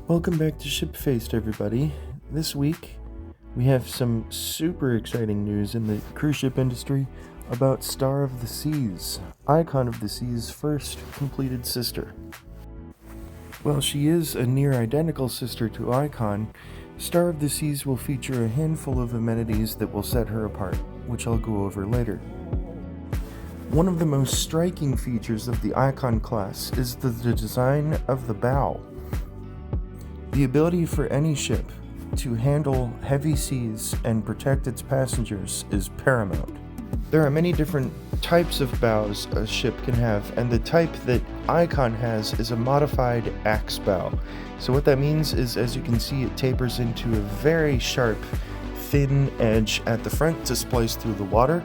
Welcome back to Ship-Faced, everybody. This week, we have some super exciting news in the cruise ship industry about Star of the Seas, Icon of the Sea's first completed sister. While she is a near-identical sister to Icon, Star of the Seas will feature a handful of amenities that will set her apart, which I'll go over later. One of the most striking features of the Icon class is the design of the bow. The ability for any ship to handle heavy seas and protect its passengers is paramount. There are many different types of bows a ship can have, and the type that Icon has is a modified axe bow. So what that means is, as you can see, it tapers into a very sharp, thin edge at the front to splice through the water,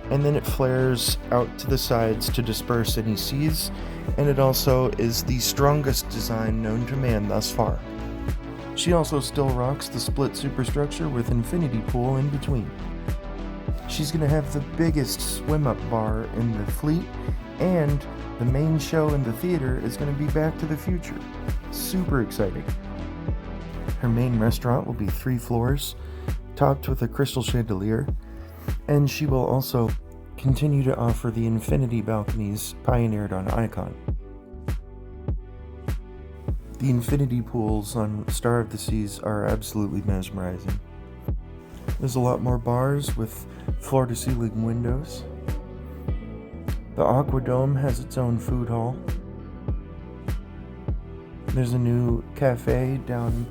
and then it flares out to the sides to disperse any seas, and it also is the strongest design known to man thus far. She also still rocks the split superstructure with infinity pool in between. She's going to have the biggest swim-up bar in the fleet, and the main show in the theater is going to be Back to the Future. Super exciting. Her main restaurant will be 3 floors, topped with a crystal chandelier, and she will also continue to offer the infinity balconies pioneered on Icon. The infinity pools on Star of the Seas are absolutely mesmerizing. There's a lot more bars with floor-to-ceiling windows. The Aqua Dome has its own food hall. There's a new cafe down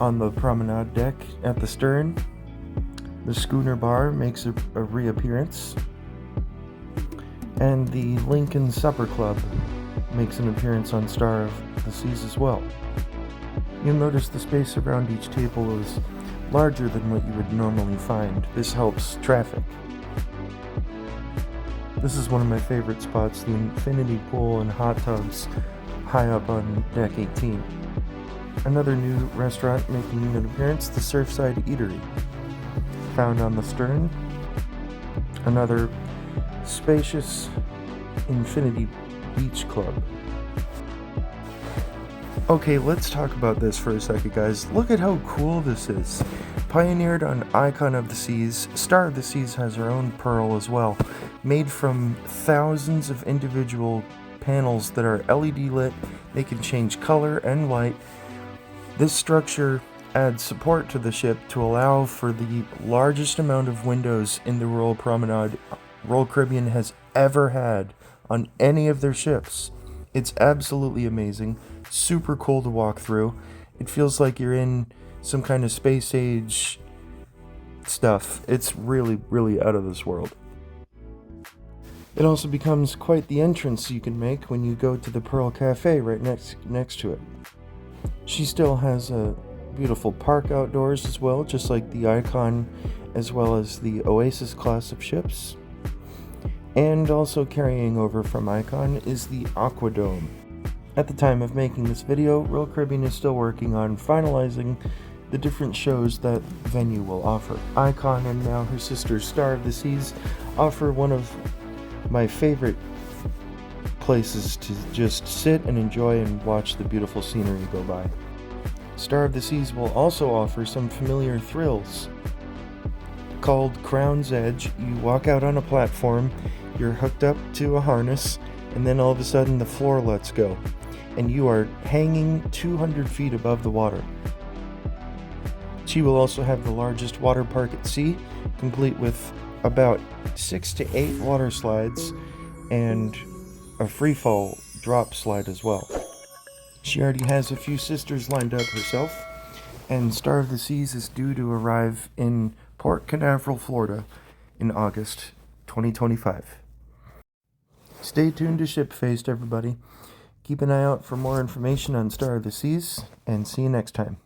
on the promenade deck at the stern. The schooner bar makes a reappearance. And the Lincoln Supper Club makes an appearance on Star of the Seas as well. You'll notice the space around each table is larger than what you would normally find. This helps traffic. This is one of my favorite spots, the infinity pool and hot tubs high up on deck 18. Another new restaurant making an appearance, the Surfside Eatery, found on the stern. Another spacious infinity beach club. Okay, let's talk about this for a second, guys. Look at how cool this is. Pioneered on Icon of the Seas, Star of the Seas has her own pearl as well, made from thousands of individual panels that are LED lit. They can change color and light. This structure adds support to the ship to allow for the largest amount of windows in the Royal Promenade Royal Caribbean has ever had on any of their ships. It's absolutely amazing, super cool to walk through. It feels like you're in some kind of space age stuff. It's really, really out of this world. It also becomes quite the entrance you can make when you go to the Pearl Cafe right next to it. She still has a beautiful park outdoors as well, just like the Icon as well as the Oasis class of ships. And also carrying over from Icon is the Aqua Dome. At the time of making this video, Royal Caribbean is still working on finalizing the different shows that venue will offer. Icon and now her sister Star of the Seas offer one of my favorite places to just sit and enjoy and watch the beautiful scenery go by. Star of the Seas will also offer some familiar thrills. Called Crown's Edge, you walk out on a platform, you're hooked up to a harness, and then all of a sudden the floor lets go, and you are hanging 200 feet above the water. She will also have the largest water park at sea, complete with about 6 to 8 water slides and a freefall drop slide as well. She already has a few sisters lined up herself, and Star of the Seas is due to arrive in Port Canaveral, Florida in August 2025. Stay tuned to Ship-Faced, everybody. Keep an eye out for more information on Star of the Seas, and see you next time.